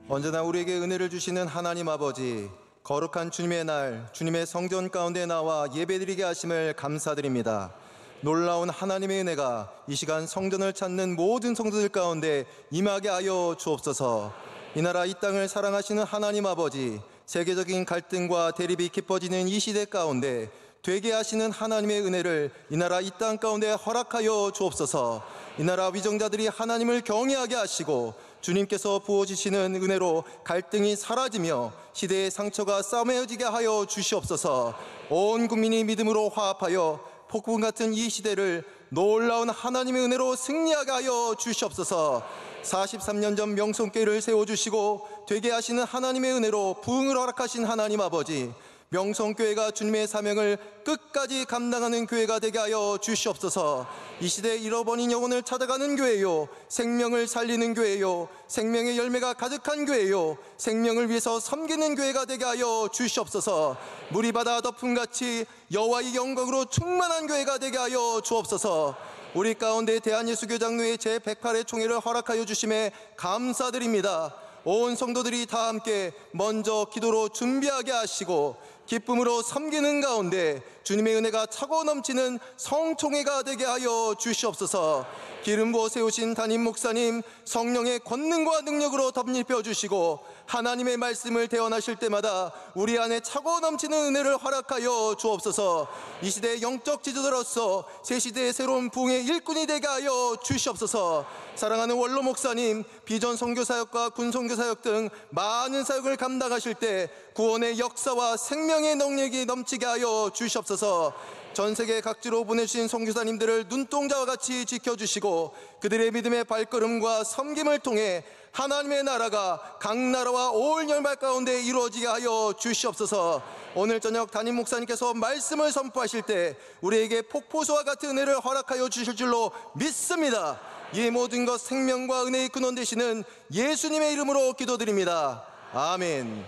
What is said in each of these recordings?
언제나 우리에게 은혜를 주시는 하나님 아버지, 거룩한 주님의 날, 주님의 성전 가운데 나와 예배드리게 하심을 감사드립니다. 놀라운 하나님의 은혜가 이 시간 성전을 찾는 모든 성도들 가운데 임하게 하여 주옵소서. 이 나라 이 땅을 사랑하시는 하나님 아버지, 세계적인 갈등과 대립이 깊어지는 이 시대 가운데 되게 하시는 하나님의 은혜를 이 나라 이 땅 가운데 허락하여 주옵소서. 이 나라 위정자들이 하나님을 경외하게 하시고 주님께서 부어주시는 은혜로 갈등이 사라지며 시대의 상처가 싸매어지게 하여 주시옵소서. 온 국민이 믿음으로 화합하여 폭풍 같은 이 시대를 놀라운 하나님의 은혜로 승리하게 하여 주시옵소서. 43년 전 명성교회를 세워주시고 되게 하시는 하나님의 은혜로 부흥을 허락하신 하나님 아버지, 명성교회가 주님의 사명을 끝까지 감당하는 교회가 되게 하여 주시옵소서. 이 시대에 잃어버린 영혼을 찾아가는 교회요, 생명을 살리는 교회요, 생명의 열매가 가득한 교회요, 생명을 위해서 섬기는 교회가 되게 하여 주시옵소서. 물이 바다 덮음같이 여호와의 영광으로 충만한 교회가 되게 하여 주옵소서. 우리 가운데 대한예수교장로회 제108회 총회를 허락하여 주심에 감사드립니다. 온 성도들이 다 함께 먼저 기도로 준비하게 하시고 기쁨으로 섬기는 가운데 주님의 은혜가 차고 넘치는 성총회가 되게 하여 주시옵소서. 기름 부어 세우신 담임 목사님, 성령의 권능과 능력으로 덧입혀 주시고 하나님의 말씀을 대언하실 때마다 우리 안에 차고 넘치는 은혜를 허락하여 주옵소서. 이 시대의 영적 지도자로서 새 시대의 새로운 부흥의 일꾼이 되게 하여 주시옵소서. 사랑하는 원로 목사님, 비전 선교사역과 군 선교사역 등 많은 사역을 감당하실 때 구원의 역사와 생명의 능력이 넘치게 하여 주시옵소서. 전 세계 각지로 보내주신 선교사님들을 눈동자와 같이 지켜주시고 그들의 믿음의 발걸음과 섬김을 통해 하나님의 나라가 각 나라와 올 열말 가운데 이루어지게 하여 주시옵소서. 오늘 저녁 담임 목사님께서 말씀을 선포하실 때 우리에게 폭포수와 같은 은혜를 허락하여 주실 줄로 믿습니다. 이 모든 것 생명과 은혜의 근원 되시는 예수님의 이름으로 기도드립니다. 아멘.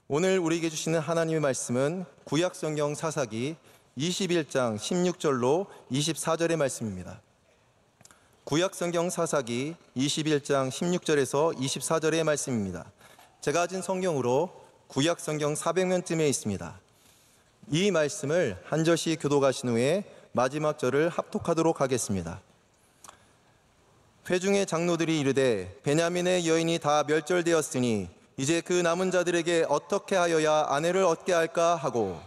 오늘 우리에게 주시는 하나님의 말씀은 구약성경 사사기 21장 16절로 24절의 말씀입니다. 구약성경 사사기 21장 16절에서 24절의 말씀입니다. 제가 가진 성경으로 구약성경 400면쯤에 있습니다. 이 말씀을 한 절씩 교독하신 후에 마지막 절을 합독하도록 하겠습니다. 회중의 장로들이 이르되 베냐민의 여인이 다 멸절되었으니 이제 그 남은 자들에게 어떻게 하여야 아내를 얻게 할까 하고,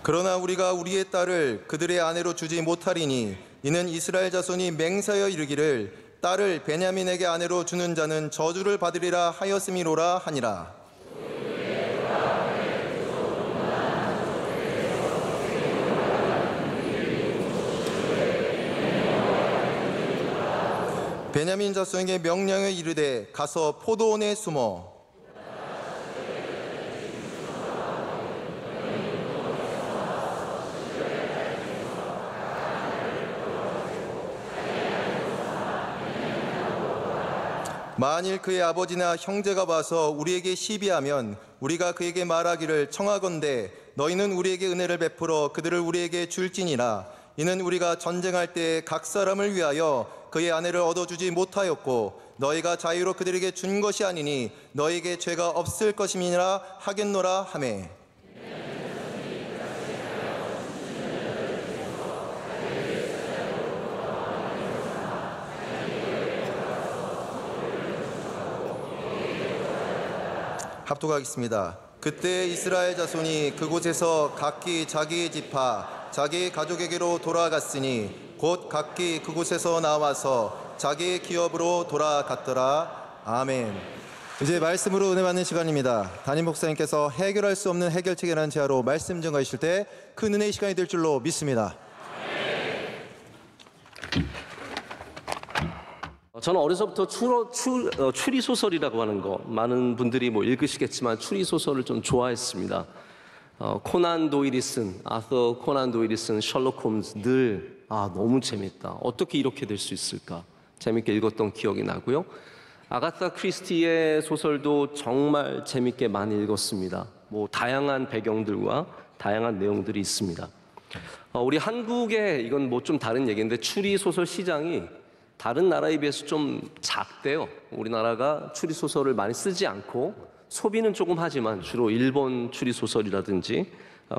그러나 우리가 우리의 딸을 그들의 아내로 주지 못하리니 이는 이스라엘 자손이 맹세하여 이르기를 딸을 베냐민에게 아내로 주는 자는 저주를 받으리라 하였음이로라 하니라. 베냐민 자손에게 명령을 이르되 가서 포도원에 숨어 만일 그의 아버지나 형제가 와서 우리에게 시비하면 우리가 그에게 말하기를 청하건대 너희는 우리에게 은혜를 베풀어 그들을 우리에게 줄지니라. 이는 우리가 전쟁할 때 각 사람을 위하여 그의 아내를 얻어주지 못하였고 너희가 자유로 그들에게 준 것이 아니니 너희에게 죄가 없을 것임이니라 하겠노라 하매. 합독하겠습니다. 그때 이스라엘 자손이 그곳에서 각기 자기의 지파 자기의 가족에게로 돌아갔으니 곧 각기 그곳에서 나와서 자기의 기업으로 돌아갔더라. 아멘. 이제 말씀으로 은혜 받는 시간입니다. 담임 목사님께서 해결할 수 없는 해결책이라는 제화로 말씀 전가해 주실 때 큰 은혜의 시간이 될 줄로 믿습니다. 저는 어려서부터 추리소설이라고 하는 거 많은 분들이 읽으시겠지만 추리소설을 좀 좋아했습니다. 코난 도일이 쓴 아서 코난 도일이 쓴 셜록 홈즈 늘 너무 재밌다. 어떻게 이렇게 될 수 있을까? 재밌게 읽었던 기억이 나고요. 아가사 크리스티의 소설도 정말 재밌게 많이 읽었습니다. 다양한 배경들과 다양한 내용들이 있습니다. 우리 한국의 이건 뭐 좀 다른 얘기인데 추리소설 시장이 다른 나라에 비해서 좀 작대요. 우리나라가 추리소설을 많이 쓰지 않고 소비는 조금 하지만 주로 일본 추리소설이라든지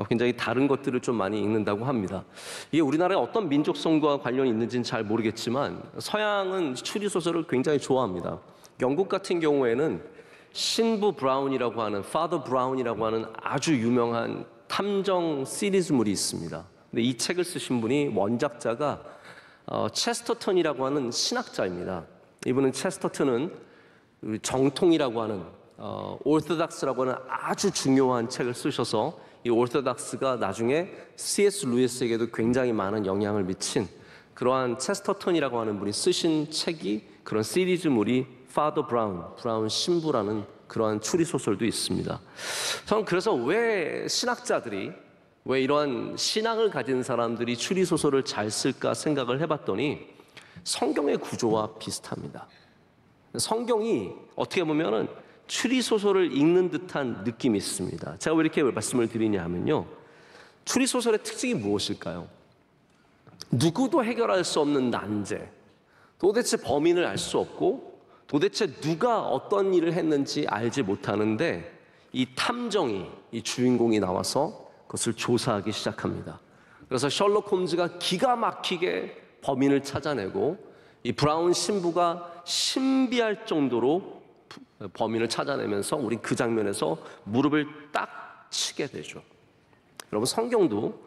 굉장히 다른 것들을 좀 많이 읽는다고 합니다. 이게 우리나라의 어떤 민족성과 관련이 있는지는 잘 모르겠지만 서양은 추리소설을 굉장히 좋아합니다. 영국 같은 경우에는 신부 브라운이라고 하는 파더 브라운이라고 하는 아주 유명한 탐정 시리즈물이 있습니다. 근데 이 책을 쓰신 분이 원작자가 체스터턴이라고 하는 신학자입니다. 이분은 체스터턴은 정통이라고 하는 오르토닥스라고 하는 아주 중요한 책을 쓰셔서 이 오르토닥스가 나중에 C.S. 루이스에게도 굉장히 많은 영향을 미친 그러한 체스터턴이라고 하는 분이 쓰신 책이 그런 시리즈물이 파더 브라운 신부라는 그러한 추리소설도 있습니다. 저는 그래서 왜 신학자들이 왜 이러한 신앙을 가진 사람들이 추리소설을 잘 쓸까 생각을 해봤더니 성경의 구조와 비슷합니다. 성경이 어떻게 보면은 추리소설을 읽는 듯한 느낌이 있습니다. 제가 왜 이렇게 말씀을 드리냐 하면요. 추리소설의 특징이 무엇일까요? 누구도 해결할 수 없는 난제, 도대체 범인을 알 수 없고 도대체 누가 어떤 일을 했는지 알지 못하는데 이 탐정이, 이 주인공이 나와서 그것을 조사하기 시작합니다. 그래서 셜록 홈즈가 기가 막히게 범인을 찾아내고 이 브라운 신부가 신비할 정도로 범인을 찾아내면서 우리 그 장면에서 무릎을 딱 치게 되죠. 여러분 성경도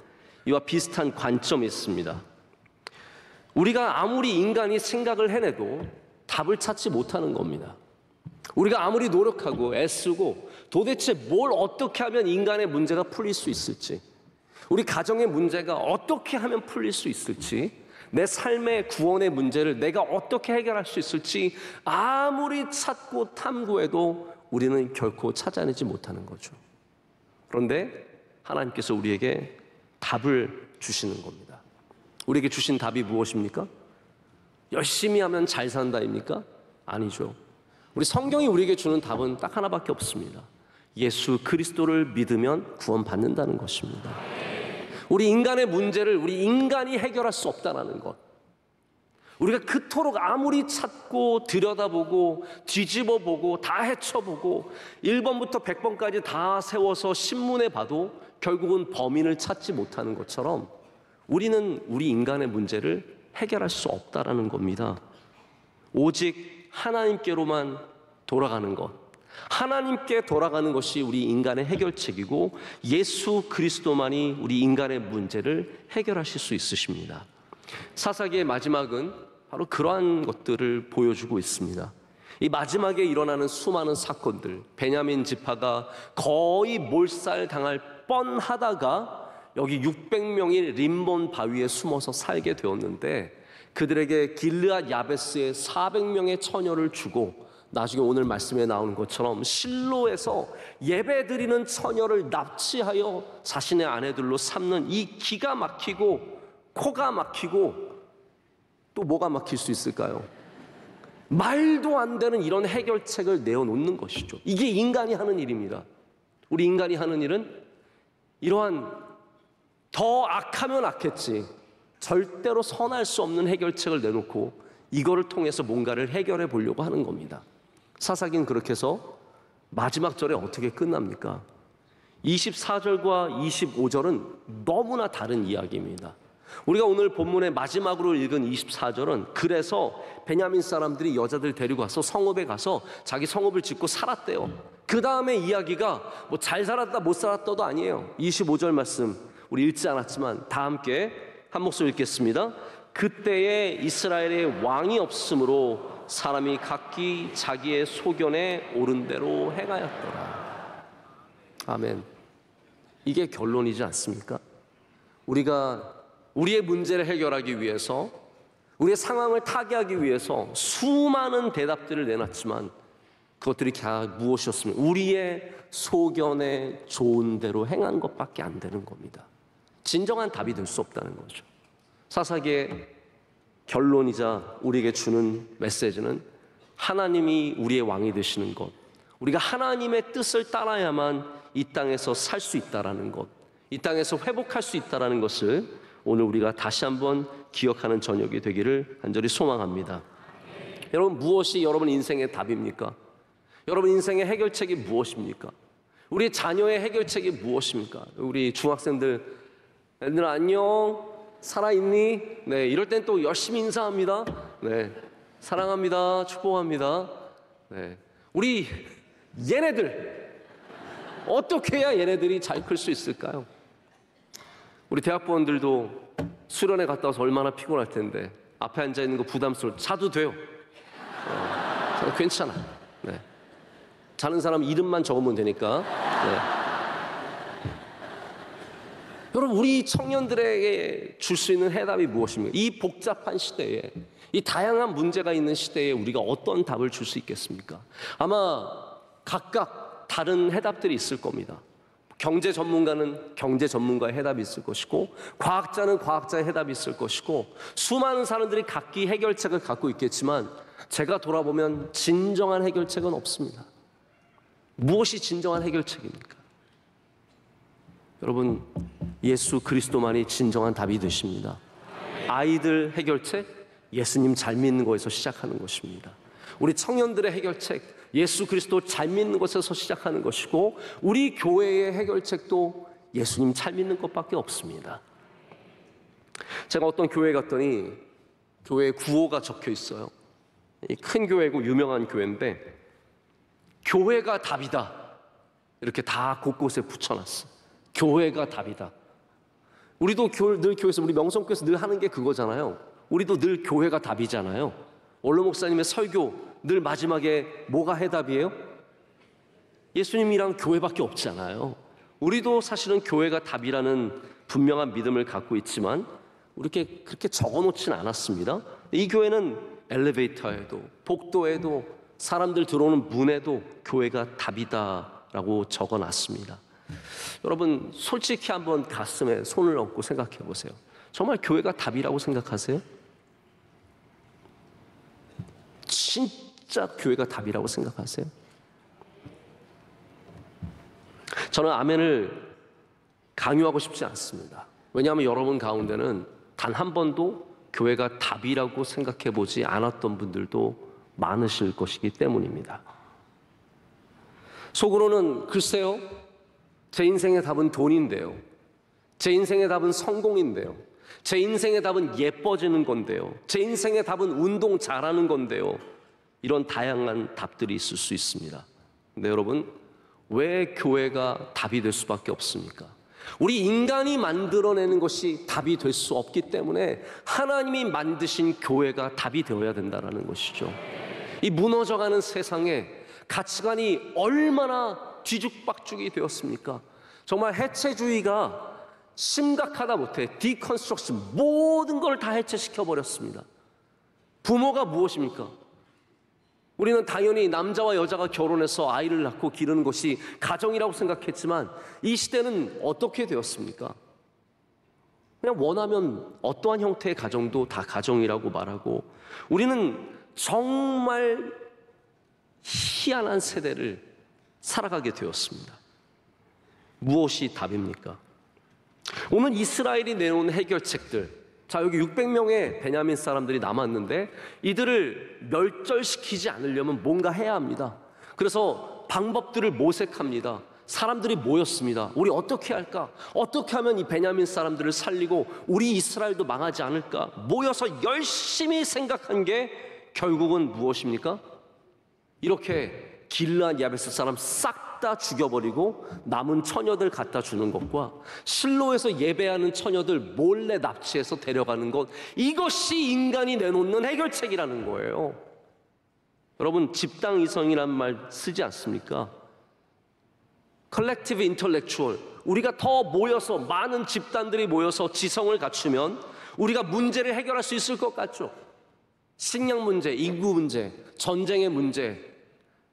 이와 비슷한 관점이 있습니다. 우리가 아무리 인간이 생각을 해내도 답을 찾지 못하는 겁니다. 우리가 아무리 노력하고 애쓰고 도대체 뭘 어떻게 하면 인간의 문제가 풀릴 수 있을지, 우리 가정의 문제가 어떻게 하면 풀릴 수 있을지, 내 삶의 구원의 문제를 내가 어떻게 해결할 수 있을지 아무리 찾고 탐구해도 우리는 결코 찾아내지 못하는 거죠. 그런데 하나님께서 우리에게 답을 주시는 겁니다. 우리에게 주신 답이 무엇입니까? 열심히 하면 잘 산다입니까? 아니죠. 우리 성경이 우리에게 주는 답은 딱 하나밖에 없습니다. 예수 그리스도를 믿으면 구원받는다는 것입니다. 우리 인간의 문제를 우리 인간이 해결할 수 없다는 것, 우리가 그토록 아무리 찾고 들여다보고 뒤집어보고 다 헤쳐보고 1번부터 100번까지 다 세워서 신문에 봐도 결국은 범인을 찾지 못하는 것처럼 우리는 우리 인간의 문제를 해결할 수 없다는 겁니다. 오직 하나님께로만 돌아가는 것, 하나님께 돌아가는 것이 우리 인간의 해결책이고 예수 그리스도만이 우리 인간의 문제를 해결하실 수 있으십니다. 사사기의 마지막은 바로 그러한 것들을 보여주고 있습니다. 이 마지막에 일어나는 수많은 사건들, 베냐민 지파가 거의 몰살당할 뻔하다가 여기 600명이 림본 바위에 숨어서 살게 되었는데 그들에게 길르앗 야베스에 400명의 처녀를 주고 나중에 오늘 말씀에 나오는 것처럼 실로에서 예배드리는 처녀를 납치하여 자신의 아내들로 삼는 이 기가 막히고 코가 막히고 또 뭐가 막힐 수 있을까요? 말도 안 되는 이런 해결책을 내어놓는 것이죠. 이게 인간이 하는 일입니다. 우리 인간이 하는 일은 이러한 더 악하면 악했지 절대로 선할 수 없는 해결책을 내놓고 이거를 통해서 뭔가를 해결해 보려고 하는 겁니다. 사사기는 그렇게 해서 마지막 절에 어떻게 끝납니까? 24절과 25절은 너무나 다른 이야기입니다. 우리가 오늘 본문의 마지막으로 읽은 24절은 그래서 베냐민 사람들이 여자들 데리고 가서 성읍에 가서 자기 성읍을 짓고 살았대요. 그 다음에 이야기가 뭐 잘 살았다 못 살았다도 아니에요. 25절 말씀 우리 읽지 않았지만 다 함께 한 목소리 읽겠습니다. 그때에 이스라엘의 왕이 없으므로 사람이 각기 자기의 소견에 옳은 대로 행하였더라. 아멘. 이게 결론이지 않습니까? 우리가 우리의 문제를 해결하기 위해서, 우리의 상황을 타개하기 위해서 수많은 대답들을 내놨지만 그것들이 다 무엇이었으면 우리의 소견에 좋은 대로 행한 것밖에 안 되는 겁니다. 진정한 답이 될 수 없다는 거죠. 사사기의 결론이자 우리에게 주는 메시지는 하나님이 우리의 왕이 되시는 것, 우리가 하나님의 뜻을 따라야만 이 땅에서 살 수 있다는 것, 이 땅에서 회복할 수 있다는 것을 오늘 우리가 다시 한번 기억하는 저녁이 되기를 간절히 소망합니다. 여러분, 무엇이 여러분 인생의 답입니까? 여러분 인생의 해결책이 무엇입니까? 우리 자녀의 해결책이 무엇입니까? 우리 중학생들, 애들 안녕, 살아있니? 네, 이럴 땐 또 열심히 인사합니다. 네, 사랑합니다, 축복합니다. 네, 우리 얘네들 어떻게 해야 얘네들이 잘 클 수 있을까요? 우리 대학부원들도 수련회 갔다 와서 얼마나 피곤할 텐데 앞에 앉아 있는 거 부담스러워. 자도 돼요. 괜찮아. 네. 자는 사람 이름만 적으면 되니까. 네. 여러분, 우리 청년들에게 줄 수 있는 해답이 무엇입니까? 이 복잡한 시대에, 이 다양한 문제가 있는 시대에 우리가 어떤 답을 줄 수 있겠습니까? 아마 각각 다른 해답들이 있을 겁니다. 경제 전문가는 경제 전문가의 해답이 있을 것이고, 과학자는 과학자의 해답이 있을 것이고, 수많은 사람들이 각기 해결책을 갖고 있겠지만 제가 돌아보면 진정한 해결책은 없습니다. 무엇이 진정한 해결책입니까? 여러분, 예수 그리스도만이 진정한 답이 되십니다. 아이들 해결책, 예수님 잘 믿는 거에서 시작하는 것입니다. 우리 청년들의 해결책, 예수 그리스도 잘 믿는 것에서 시작하는 것이고, 우리 교회의 해결책도 예수님 잘 믿는 것밖에 없습니다. 제가 어떤 교회에 갔더니 교회에 구호가 적혀 있어요. 큰 교회고 유명한 교회인데, 교회가 답이다, 이렇게 다 곳곳에 붙여놨어. 교회가 답이다. 우리도 늘 교회에서, 우리 명성교회에서 늘 하는 게 그거잖아요. 우리도 늘 교회가 답이잖아요. 원로 목사님의 설교 늘 마지막에 뭐가 해답이에요? 예수님이랑 교회밖에 없잖아요. 우리도 사실은 교회가 답이라는 분명한 믿음을 갖고 있지만 우리 그렇게 적어놓지는 않았습니다. 이 교회는 엘리베이터에도, 복도에도, 사람들 들어오는 문에도 교회가 답이다라고 적어놨습니다. 여러분, 솔직히 한번 가슴에 손을 얹고 생각해 보세요. 정말 교회가 답이라고 생각하세요? 진짜 교회가 답이라고 생각하세요? 저는 아멘을 강요하고 싶지 않습니다. 왜냐하면 여러분 가운데는 단 한 번도 교회가 답이라고 생각해 보지 않았던 분들도 많으실 것이기 때문입니다. 속으로는 글쎄요, 제 인생의 답은 돈인데요, 제 인생의 답은 성공인데요, 제 인생의 답은 예뻐지는 건데요, 제 인생의 답은 운동 잘하는 건데요, 이런 다양한 답들이 있을 수 있습니다. 근데 여러분, 왜 교회가 답이 될 수밖에 없습니까? 우리 인간이 만들어내는 것이 답이 될 수 없기 때문에 하나님이 만드신 교회가 답이 되어야 된다는 것이죠. 이 무너져가는 세상에 가치관이 얼마나 뒤죽박죽이 되었습니까? 정말 해체주의가 심각하다 못해 디컨스트럭션, 모든 걸 다 해체시켜버렸습니다. 부모가 무엇입니까? 우리는 당연히 남자와 여자가 결혼해서 아이를 낳고 기르는 것이 가정이라고 생각했지만 이 시대는 어떻게 되었습니까? 그냥 원하면 어떠한 형태의 가정도 다 가정이라고 말하고, 우리는 정말 희한한 세대를 살아가게 되었습니다. 무엇이 답입니까? 오늘 이스라엘이 내놓은 해결책들, 자, 여기 600명의 베냐민 사람들이 남았는데 이들을 멸절시키지 않으려면 뭔가 해야 합니다. 그래서 방법들을 모색합니다. 사람들이 모였습니다. 우리 어떻게 할까? 어떻게 하면 이 베냐민 사람들을 살리고 우리 이스라엘도 망하지 않을까? 모여서 열심히 생각한 게 결국은 무엇입니까? 이렇게 길르앗 야베스 사람 싹 다 죽여버리고 남은 처녀들 갖다 주는 것과 실로에서 예배하는 처녀들 몰래 납치해서 데려가는 것, 이것이 인간이 내놓는 해결책이라는 거예요. 여러분, 집단 이성이란 말 쓰지 않습니까? 컬렉티브 인텔렉추얼, 우리가 더 모여서, 많은 집단들이 모여서 지성을 갖추면 우리가 문제를 해결할 수 있을 것 같죠? 식량 문제, 인구 문제, 전쟁의 문제,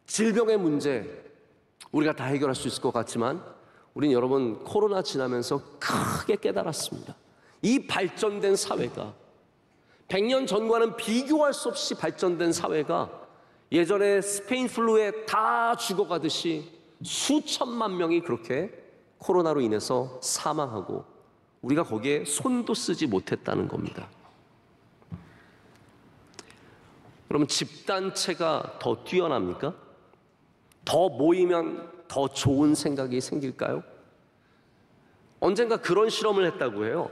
질병의 문제, 우리가 다 해결할 수 있을 것 같지만 우린 여러분, 코로나 지나면서 크게 깨달았습니다. 이 발전된 사회가, 100년 전과는 비교할 수 없이 발전된 사회가 예전에 스페인 플루에 다 죽어가듯이 수천만 명이 그렇게 코로나로 인해서 사망하고 우리가 거기에 손도 쓰지 못했다는 겁니다. 그러면 집단체가 더 뛰어납니까? 더 모이면 더 좋은 생각이 생길까요? 언젠가 그런 실험을 했다고 해요.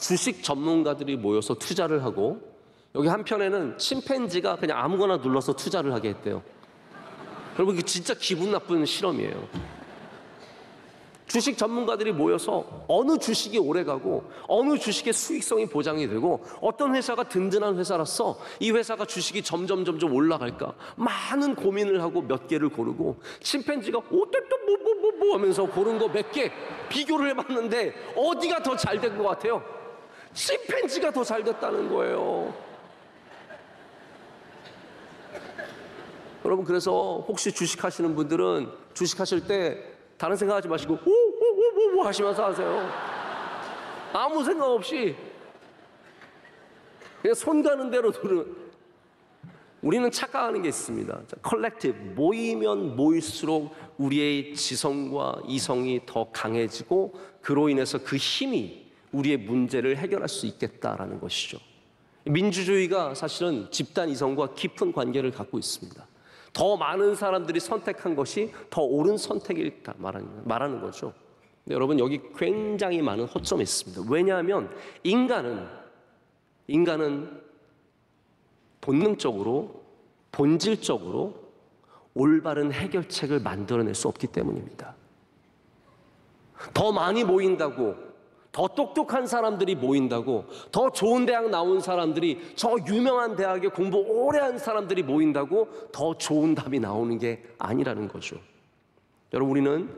주식 전문가들이 모여서 투자를 하고 여기 한편에는 침팬지가 그냥 아무거나 눌러서 투자를 하게 했대요. 여러분, 이게 진짜 기분 나쁜 실험이에요. 주식 전문가들이 모여서 어느 주식이 오래가고 어느 주식의 수익성이 보장이 되고 어떤 회사가 든든한 회사라서 이 회사가 주식이 점점 올라갈까 많은 고민을 하고 몇 개를 고르고 침팬지가 어땠다 뭐 하면서 고른 거 몇 개 비교를 해봤는데 어디가 더 잘 된 것 같아요? 침팬지가 더 잘 됐다는 거예요. 여러분, 그래서 혹시 주식하시는 분들은 주식하실 때 다른 생각하지 마시고 오오오오 하시면서 하세요. 아무 생각 없이 그냥 손 가는 대로 우리는 착각하는 게 있습니다. 컬렉티브, 모이면 모일수록 우리의 지성과 이성이 더 강해지고 그로 인해서 그 힘이 우리의 문제를 해결할 수 있겠다라는 것이죠. 민주주의가 사실은 집단 이성과 깊은 관계를 갖고 있습니다. 더 많은 사람들이 선택한 것이 더 옳은 선택이다 말하는 거죠. 근데 여러분, 여기 굉장히 많은 허점이 있습니다. 왜냐하면 인간은 본능적으로 본질적으로 올바른 해결책을 만들어낼 수 없기 때문입니다. 더 많이 모인다고, 더 똑똑한 사람들이 모인다고, 더 좋은 대학 나온 사람들이, 저 유명한 대학에 공부 오래 한 사람들이 모인다고 더 좋은 답이 나오는 게 아니라는 거죠. 여러분, 우리는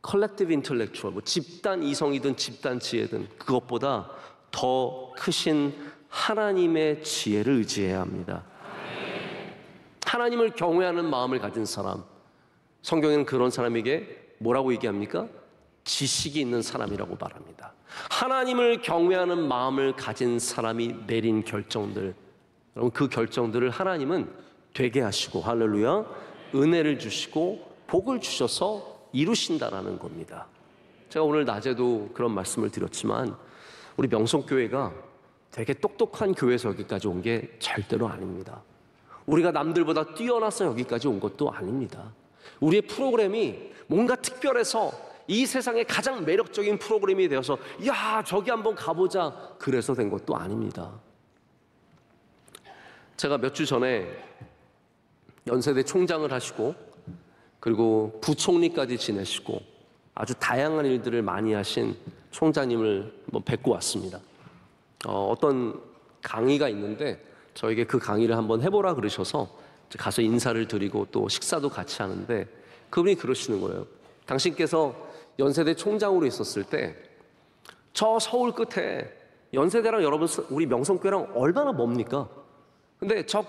컬렉티브 인텔렉추얼, 집단 이성이든 집단 지혜든 그것보다 더 크신 하나님의 지혜를 의지해야 합니다. 하나님을 경외하는 마음을 가진 사람, 성경에는 그런 사람에게 뭐라고 얘기합니까? 지식이 있는 사람이라고 말합니다. 하나님을 경외하는 마음을 가진 사람이 내린 결정들, 여러분, 그 결정들을 하나님은 되게 하시고, 할렐루야, 은혜를 주시고 복을 주셔서 이루신다라는 겁니다. 제가 오늘 낮에도 그런 말씀을 드렸지만 우리 명성교회가 되게 똑똑한 교회에서 여기까지 온 게 절대로 아닙니다. 우리가 남들보다 뛰어나서 여기까지 온 것도 아닙니다. 우리의 프로그램이 뭔가 특별해서 이 세상에 가장 매력적인 프로그램이 되어서 야, 저기 한번 가보자 그래서 된 것도 아닙니다. 제가 몇 주 전에 연세대 총장을 하시고 그리고 부총리까지 지내시고 아주 다양한 일들을 많이 하신 총장님을 뵙고 왔습니다. 어떤 강의가 있는데 저에게 그 강의를 한번 해보라 그러셔서 가서 인사를 드리고 또 식사도 같이 하는데 그분이 그러시는 거예요. 당신께서 연세대 총장으로 있었을 때 저 서울 끝에 연세대랑 여러분 우리 명성교회랑 얼마나 멉니까? 근데 저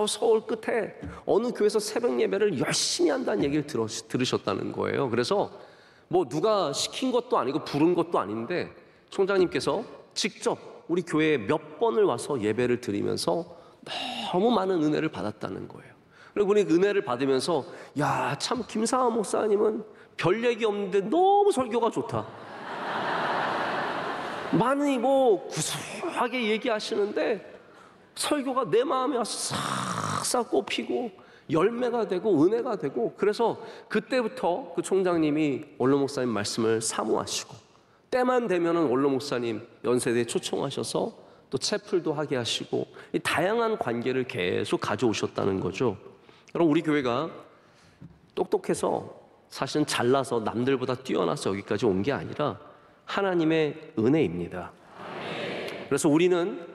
서울 끝에 어느 교회에서 새벽 예배를 열심히 한다는 얘기를 들으셨다는 거예요. 그래서 뭐 누가 시킨 것도 아니고 부른 것도 아닌데 총장님께서 직접 우리 교회에 몇 번을 와서 예배를 드리면서 너무 많은 은혜를 받았다는 거예요. 그리고 우리 은혜를 받으면서 야, 참 김상환 목사님은 별 얘기 없는데 너무 설교가 좋다. 많이 뭐 구수하게 얘기하시는데 설교가 내 마음에 와서 싹싹 꼽히고 열매가 되고 은혜가 되고, 그래서 그때부터 그 총장님이 원로 목사님 말씀을 사모하시고 때만 되면은 원로 목사님 연세대에 초청하셔서 또 채플도 하게 하시고 이 다양한 관계를 계속 가져오셨다는 거죠. 여러분, 우리 교회가 똑똑해서 사실은 잘나서 남들보다 뛰어나서 여기까지 온 게 아니라 하나님의 은혜입니다. 그래서 우리는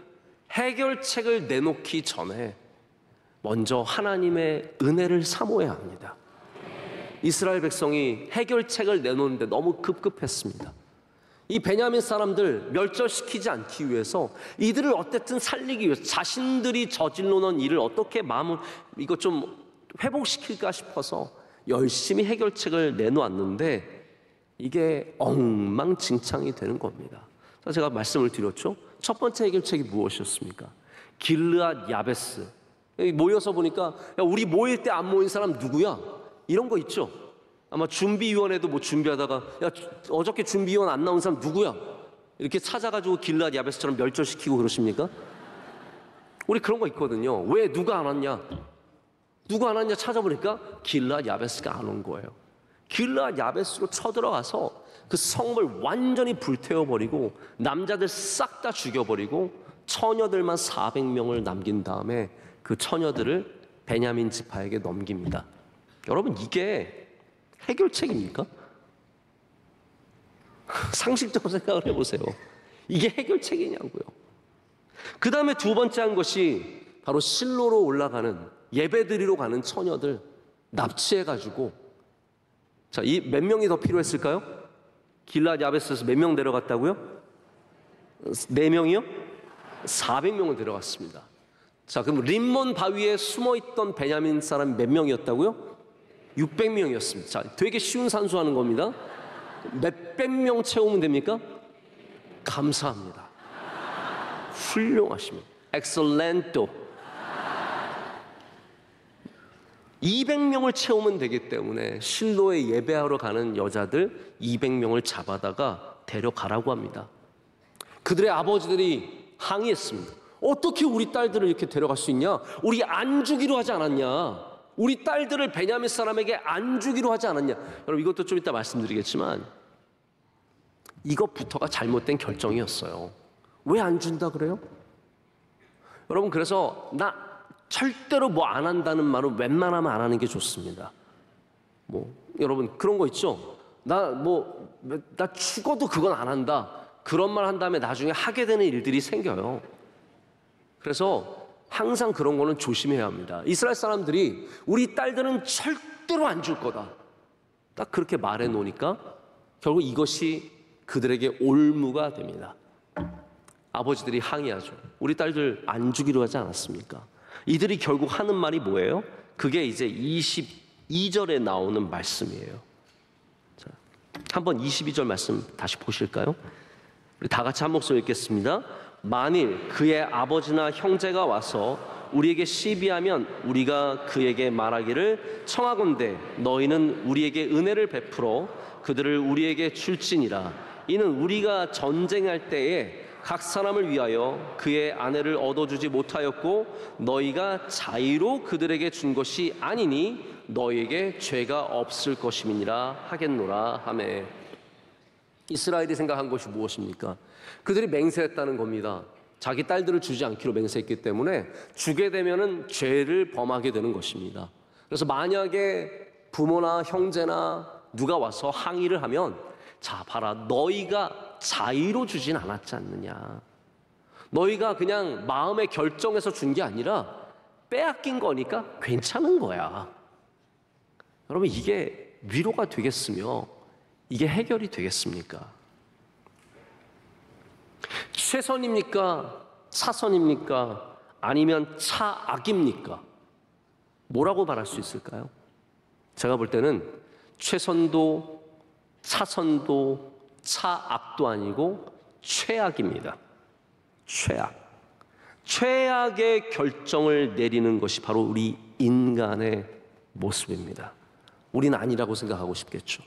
해결책을 내놓기 전에 먼저 하나님의 은혜를 사모해야 합니다. 이스라엘 백성이 해결책을 내놓는데 너무 급급했습니다. 이 베냐민 사람들 멸절시키지 않기 위해서 이들을 어쨌든 살리기 위해서 자신들이 저질러 놓은 일을 어떻게 이거 좀 회복시킬까 싶어서 열심히 해결책을 내놓았는데 이게 엉망진창이 되는 겁니다. 제가 말씀을 드렸죠. 첫 번째 해결책이 무엇이었습니까? 길르앗 야베스. 모여서 보니까 야, 우리 모일 때 안 모인 사람 누구야? 이런 거 있죠. 아마 준비위원회도 뭐 준비하다가 야 어저께 준비위원 안 나온 사람 누구야? 이렇게 찾아가지고 길앗 야베스처럼 멸절시키고 그러십니까? 우리 그런 거 있거든요. 왜 누가 안 왔냐? 누가 안 왔냐 찾아보니까 길앗 야베스가 안 온 거예요. 길앗 야베스로 쳐들어가서 그 성을 완전히 불태워버리고 남자들 싹 다 죽여버리고 처녀들만 400명을 남긴 다음에 그 처녀들을 베냐민 지파에게 넘깁니다. 여러분 이게 해결책입니까? 상식적으로 생각을 해보세요. 이게 해결책이냐고요. 그 다음에 두 번째 한 것이 바로 실로로 올라가는 예배드리러 가는 처녀들 납치해가지고 자, 이 몇 명이 더 필요했을까요? 길앗 야베스에서 몇 명 데려갔다고요? 4명이요? 400명을 데려갔습니다. 자, 그럼 림몬 바위에 숨어있던 베냐민 사람이 몇 명이었다고요? 600명이었습니다. 자, 되게 쉬운 산수하는 겁니다. 몇백 명 채우면 됩니까? 감사합니다. 훌륭하십니다. 엑셀렌토. 200명을 채우면 되기 때문에 실로에 예배하러 가는 여자들 200명을 잡아다가 데려가라고 합니다. 그들의 아버지들이 항의했습니다. 어떻게 우리 딸들을 이렇게 데려갈 수 있냐? 우리 안 주기로 하지 않았냐? 우리 딸들을 베냐민 사람에게 안 주기로 하지 않았냐? 여러분 이것도 좀 이따 말씀드리겠지만 이것부터가 잘못된 결정이었어요. 왜 안 준다 그래요? 여러분 그래서 나 절대로 뭐 안 한다는 말은 웬만하면 안 하는 게 좋습니다. 뭐 여러분 그런 거 있죠? 나 죽어도 그건 안 한다. 그런 말 한 다음에 나중에 하게 되는 일들이 생겨요. 그래서 항상 그런 거는 조심해야 합니다. 이스라엘 사람들이 우리 딸들은 절대로 안 줄 거다. 딱 그렇게 말해 놓으니까 결국 이것이 그들에게 올무가 됩니다. 아버지들이 항의하죠. 우리 딸들 안 주기로 하지 않았습니까? 이들이 결국 하는 말이 뭐예요? 그게 이제 22절에 나오는 말씀이에요. 자, 한번 22절 말씀 다시 보실까요? 우리 다 같이 한 목소리 읽겠습니다. 만일 그의 아버지나 형제가 와서 우리에게 시비하면 우리가 그에게 말하기를 청하건대 너희는 우리에게 은혜를 베풀어 그들을 우리에게 줄지니라. 이는 우리가 전쟁할 때에 각 사람을 위하여 그의 아내를 얻어주지 못하였고 너희가 자의로 그들에게 준 것이 아니니 너희에게 죄가 없을 것임이니라 하겠노라 하매. 이스라엘이 생각한 것이 무엇입니까? 그들이 맹세했다는 겁니다. 자기 딸들을 주지 않기로 맹세했기 때문에 주게 되면은 죄를 범하게 되는 것입니다. 그래서 만약에 부모나 형제나 누가 와서 항의를 하면 자 봐라 너희가 자의로 주진 않았지 않느냐. 너희가 그냥 마음의 결정에서 준 게 아니라 빼앗긴 거니까 괜찮은 거야. 여러분 이게 위로가 되겠으며 이게 해결이 되겠습니까? 최선입니까? 차선입니까? 아니면 차악입니까? 뭐라고 말할 수 있을까요? 제가 볼 때는 최선도 차선도 차악도 아니고 최악입니다. 최악의 결정을 내리는 것이 바로 우리 인간의 모습입니다. 우리는 아니라고 생각하고 싶겠죠.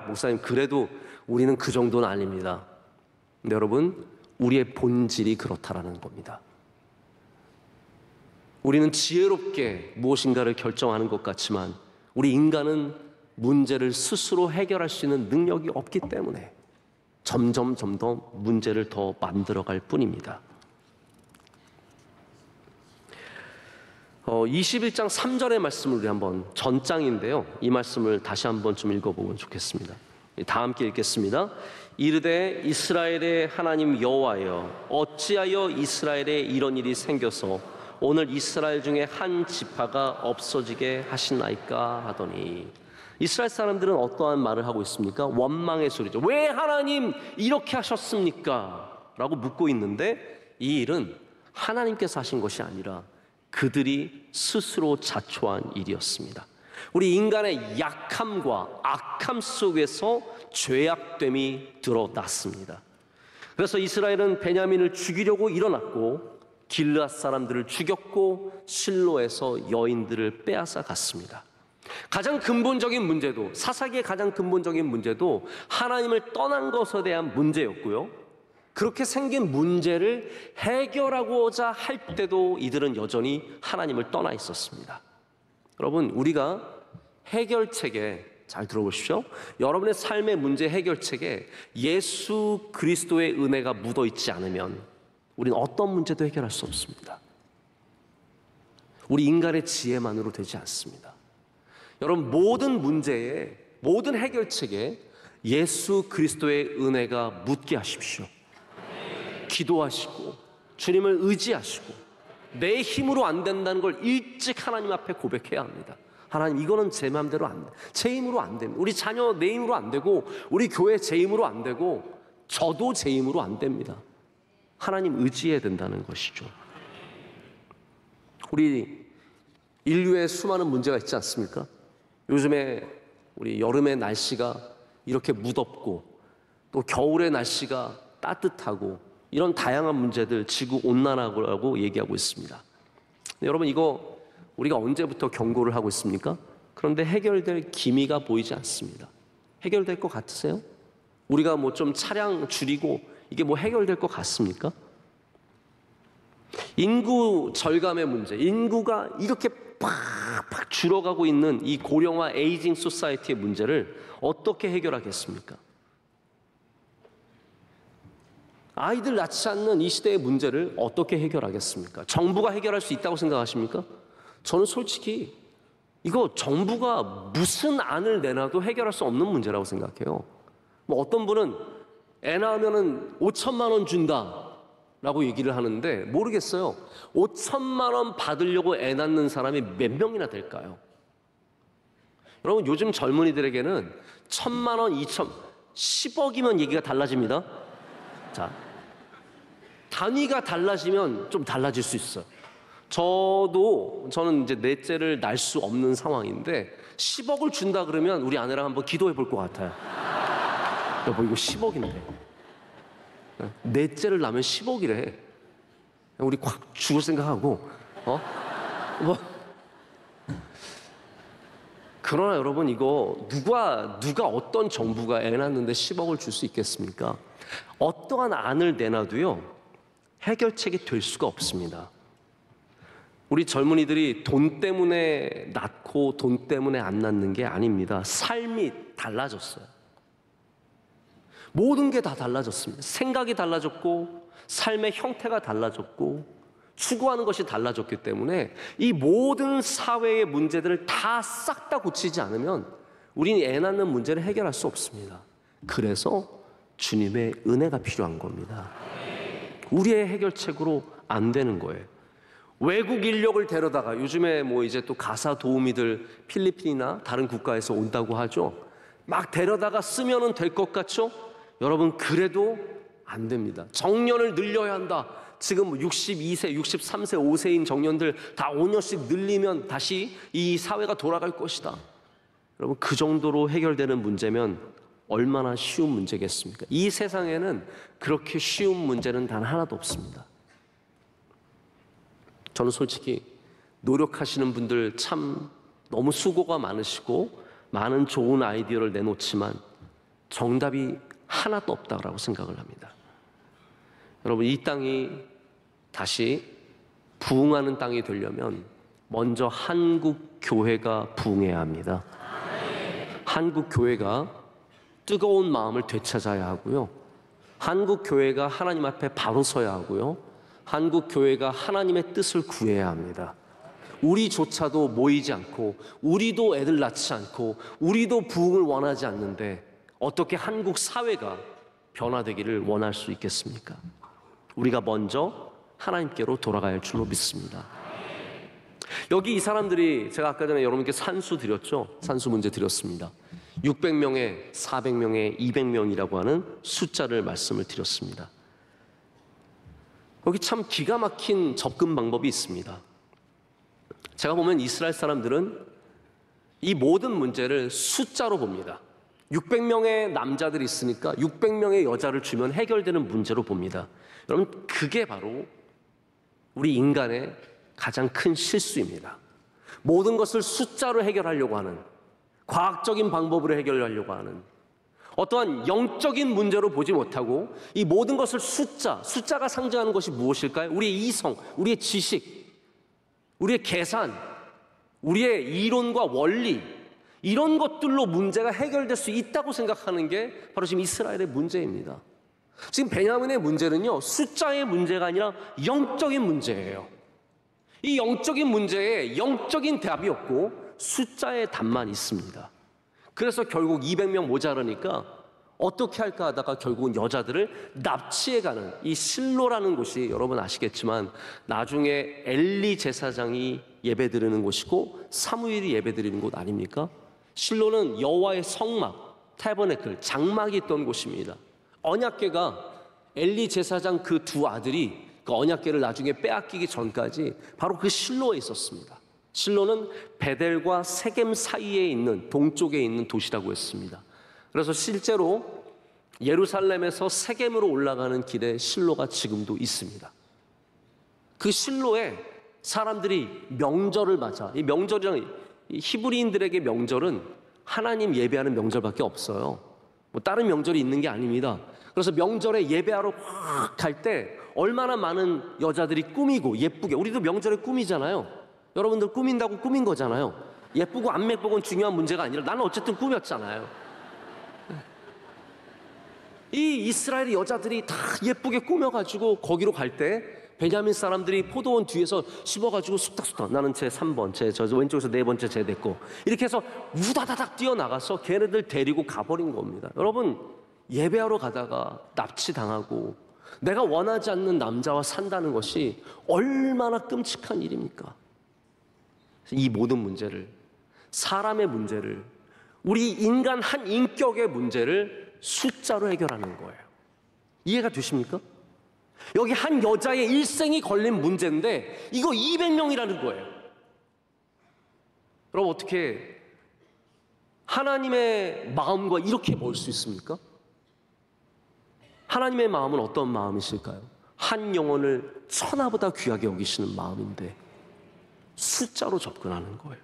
목사님 그래도 우리는 그 정도는 아닙니다. 근데 여러분 우리의 본질이 그렇다라는 겁니다. 우리는 지혜롭게 무엇인가를 결정하는 것 같지만 우리 인간은 문제를 스스로 해결할 수 있는 능력이 없기 때문에 점점 문제를 더 만들어갈 뿐입니다. 21장 3절의 말씀을 우리 한번 전장인데요. 이 말씀을 다시 한번 좀 읽어보면 좋겠습니다. 다 함께 읽겠습니다. 이르되 이스라엘의 하나님 여호와여 어찌하여 이스라엘에 이런 일이 생겨서 오늘 이스라엘 중에 한 지파가 없어지게 하시나이까 하더니 이스라엘 사람들은 어떠한 말을 하고 있습니까? 원망의 소리죠. 왜 하나님 이렇게 하셨습니까? 라고 묻고 있는데 이 일은 하나님께서 하신 것이 아니라 그들이 스스로 자초한 일이었습니다. 우리 인간의 약함과 악함 속에서 죄악됨이 드러났습니다. 그래서 이스라엘은 베냐민을 죽이려고 일어났고 길앗 사람들을 죽였고 실로에서 여인들을 빼앗아 갔습니다. 가장 근본적인 문제도, 사사기의 가장 근본적인 문제도 하나님을 떠난 것에 대한 문제였고요. 그렇게 생긴 문제를 해결하고자 할 때도 이들은 여전히 하나님을 떠나 있었습니다. 여러분, 우리가 해결책에, 잘 들어보십시오. 여러분의 삶의 문제 해결책에 예수 그리스도의 은혜가 묻어 있지 않으면 우리는 어떤 문제도 해결할 수 없습니다. 우리 인간의 지혜만으로 되지 않습니다. 여러분, 모든 문제에, 모든 해결책에 예수 그리스도의 은혜가 묻게 하십시오. 기도하시고 주님을 의지하시고 내 힘으로 안 된다는 걸 일찍 하나님 앞에 고백해야 합니다. 하나님, 이거는 제 마음대로 안 돼. 제 힘으로 안 됩니다. 우리 자녀 내 힘으로 안 되고, 우리 교회 제 힘으로 안 되고, 저도 제 힘으로 안 됩니다. 하나님 의지해야 된다는 것이죠. 우리 인류에 수많은 문제가 있지 않습니까? 요즘에 우리 여름의 날씨가 이렇게 무덥고 또 겨울의 날씨가 따뜻하고 이런 다양한 문제들, 지구 온난화라고 얘기하고 있습니다. 여러분, 이거 우리가 언제부터 경고를 하고 있습니까? 그런데 해결될 기미가 보이지 않습니다. 해결될 것 같으세요? 우리가 뭐 좀 차량 줄이고 이게 뭐 해결될 것 같습니까? 인구 절감의 문제, 인구가 이렇게 팍팍 줄어가고 있는 이 고령화 에이징 소사이티의 문제를 어떻게 해결하겠습니까? 아이들 낳지 않는 이 시대의 문제를 어떻게 해결하겠습니까? 정부가 해결할 수 있다고 생각하십니까? 저는 솔직히 이거 정부가 무슨 안을 내놔도 해결할 수 없는 문제라고 생각해요. 뭐 어떤 분은 애 낳으면은 5천만 원 준다라고 얘기를 하는데 모르겠어요. 5천만 원 받으려고 애 낳는 사람이 몇 명이나 될까요? 여러분, 요즘 젊은이들에게는 1,000만 원, 10억이면 얘기가 달라집니다. 자, 단위가 달라지면 좀 달라질 수 있어요. 저는 이제 넷째를 낳을 수 없는 상황인데 10억을 준다 그러면 우리 아내랑 한번 기도해 볼 것 같아요. 여보, 이거 10억인데 넷째를 낳으면 10억이래. 우리 확 죽을 생각하고 뭐. 그러나 여러분, 이거 누가 어떤 정부가 애 낳는데 10억을 줄 수 있겠습니까? 어떠한 안을 내놔도요, 해결책이 될 수가 없습니다. 우리 젊은이들이 돈 때문에 낳고 돈 때문에 안 낳는 게 아닙니다. 삶이 달라졌어요. 모든 게 다 달라졌습니다. 생각이 달라졌고 삶의 형태가 달라졌고 추구하는 것이 달라졌기 때문에 이 모든 사회의 문제들을 다 싹 다 고치지 않으면 우리는 애 낳는 문제를 해결할 수 없습니다. 그래서 주님의 은혜가 필요한 겁니다. 우리의 해결책으로 안 되는 거예요. 외국 인력을 데려다가, 요즘에 뭐 이제 또 가사 도우미들 필리핀이나 다른 국가에서 온다고 하죠. 막 데려다가 쓰면은 될 것 같죠? 여러분, 그래도 안 됩니다. 정년을 늘려야 한다. 지금 62세, 63세, 5세인 정년들 다 5년씩 늘리면 다시 이 사회가 돌아갈 것이다. 여러분, 그 정도로 해결되는 문제면 얼마나 쉬운 문제겠습니까? 이 세상에는 그렇게 쉬운 문제는 단 하나도 없습니다. 저는 솔직히 노력하시는 분들 참 너무 수고가 많으시고 많은 좋은 아이디어를 내놓지만 정답이 하나도 없다고 생각을 합니다. 여러분, 이 땅이 다시 부흥하는 땅이 되려면 먼저 한국 교회가 부흥해야 합니다. 한국 교회가 뜨거운 마음을 되찾아야 하고요. 한국 교회가 하나님 앞에 바로 서야 하고요. 한국 교회가 하나님의 뜻을 구해야 합니다. 우리조차도 모이지 않고, 우리도 애들 낳지 않고, 우리도 부흥을 원하지 않는데 어떻게 한국 사회가 변화되기를 원할 수 있겠습니까? 우리가 먼저 하나님께로 돌아가야 할 줄로 믿습니다. 여기 이 사람들이, 제가 아까 전에 여러분께 산수 드렸죠? 산수 문제 드렸습니다. 600명에 400명에 200명이라고 하는 숫자를 말씀을 드렸습니다. 여기 참 기가 막힌 접근 방법이 있습니다. 제가 보면 이스라엘 사람들은 이 모든 문제를 숫자로 봅니다. 600명의 남자들이 있으니까 600명의 여자를 주면 해결되는 문제로 봅니다. 여러분, 그게 바로 우리 인간의 가장 큰 실수입니다. 모든 것을 숫자로 해결하려고 하는, 과학적인 방법으로 해결하려고 하는, 어떠한 영적인 문제로 보지 못하고 이 모든 것을 숫자가 상징하는 것이 무엇일까요? 우리의 이성, 우리의 지식, 우리의 계산, 우리의 이론과 원리, 이런 것들로 문제가 해결될 수 있다고 생각하는 게 바로 지금 이스라엘의 문제입니다. 지금 베냐민의 문제는요, 숫자의 문제가 아니라 영적인 문제예요. 이 영적인 문제에 영적인 답이 없고 숫자의 답만 있습니다. 그래서 결국 200명 모자라니까 어떻게 할까 하다가 결국은 여자들을 납치해가는 이 실로라는 곳이, 여러분 아시겠지만 나중에 엘리 제사장이 예배드리는 곳이고 사무엘이 예배드리는 곳 아닙니까? 실로는 여호와의 성막, 태버네클, 장막이 있던 곳입니다. 언약궤가 엘리 제사장 그 두 아들이 그 언약궤를 나중에 빼앗기기 전까지 바로 그 실로에 있었습니다. 실로는 베델과 세겜 사이에 있는, 동쪽에 있는 도시라고 했습니다. 그래서 실제로 예루살렘에서 세겜으로 올라가는 길에 실로가 지금도 있습니다. 그 실로에 사람들이 명절을 맞아, 이 명절이랑 히브리인들에게 명절은 하나님 예배하는 명절밖에 없어요. 뭐 다른 명절이 있는 게 아닙니다. 그래서 명절에 예배하러 확 갈 때 얼마나 많은 여자들이 꾸미고 예쁘게, 우리도 명절에 꾸미잖아요. 여러분들 꾸민다고 꾸민 거잖아요. 예쁘고 안 예쁘고는 중요한 문제가 아니라 나는 어쨌든 꾸몄잖아요. 이 이스라엘의 여자들이 다 예쁘게 꾸며가지고 거기로 갈 때 베냐민 사람들이 포도원 뒤에서 씹어가지고 쑥닥쑥닥, 나는 제 3번, 저 왼쪽에서 네 번째 제 됐고, 이렇게 해서 우다다닥 뛰어나가서 걔네들 데리고 가버린 겁니다. 여러분, 예배하러 가다가 납치당하고 내가 원하지 않는 남자와 산다는 것이 얼마나 끔찍한 일입니까? 이 모든 문제를, 사람의 문제를, 우리 인간 한 인격의 문제를 숫자로 해결하는 거예요. 이해가 되십니까? 여기 한 여자의 일생이 걸린 문제인데 이거 200명이라는 거예요. 여러분, 어떻게 하나님의 마음과 이렇게 멀 수 있습니까? 하나님의 마음은 어떤 마음이실까요? 한 영혼을 천하보다 귀하게 여기시는 마음인데 숫자로 접근하는 거예요.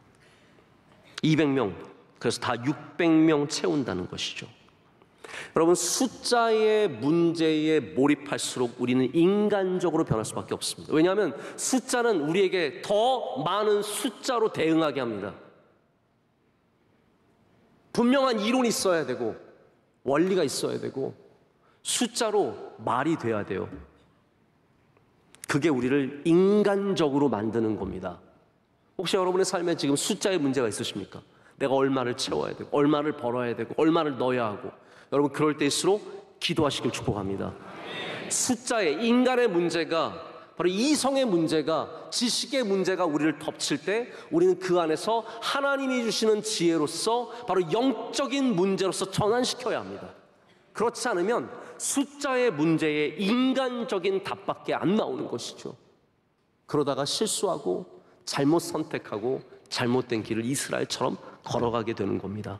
200명, 그래서 다 600명 채운다는 것이죠. 여러분, 숫자의 문제에 몰입할수록 우리는 인간적으로 변할 수밖에 없습니다. 왜냐하면 숫자는 우리에게 더 많은 숫자로 대응하게 합니다. 분명한 이론이 있어야 되고 원리가 있어야 되고 숫자로 말이 돼야 돼요. 그게 우리를 인간적으로 만드는 겁니다. 혹시 여러분의 삶에 지금 숫자의 문제가 있으십니까? 내가 얼마를 채워야 되고 얼마를 벌어야 되고 얼마를 넣어야 하고, 여러분 그럴 때일수록 기도하시길 축복합니다. 숫자의, 인간의 문제가, 바로 이성의 문제가, 지식의 문제가 우리를 덮칠 때 우리는 그 안에서 하나님이 주시는 지혜로서 바로 영적인 문제로서 전환시켜야 합니다. 그렇지 않으면 숫자의 문제에 인간적인 답밖에 안 나오는 것이죠. 그러다가 실수하고 잘못 선택하고 잘못된 길을 이스라엘처럼 걸어가게 되는 겁니다.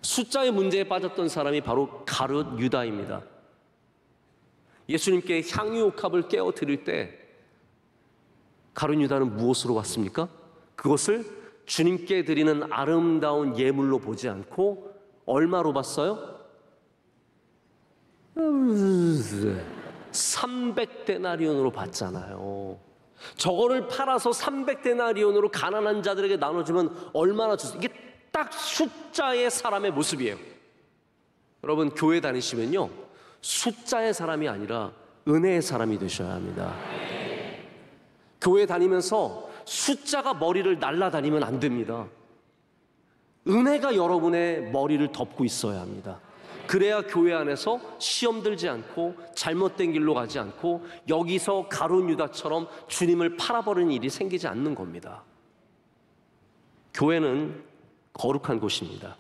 숫자의 문제에 빠졌던 사람이 바로 가룟 유다입니다. 예수님께 향유옥합을 깨어 드릴 때 가룟 유다는 무엇으로 왔습니까? 그것을 주님께 드리는 아름다운 예물로 보지 않고 얼마로 봤어요? 300데나리온으로 봤잖아요. 저거를 팔아서 300데나리온으로 가난한 자들에게 나눠주면 얼마나 좋습니까? 이게 딱 숫자의 사람의 모습이에요. 여러분, 교회 다니시면요, 숫자의 사람이 아니라 은혜의 사람이 되셔야 합니다. 교회 다니면서 숫자가 머리를 날라다니면 안 됩니다. 은혜가 여러분의 머리를 덮고 있어야 합니다. 그래야 교회 안에서 시험 들지 않고 잘못된 길로 가지 않고 여기서 가룟 유다처럼 주님을 팔아버리는 일이 생기지 않는 겁니다. 교회는 거룩한 곳입니다.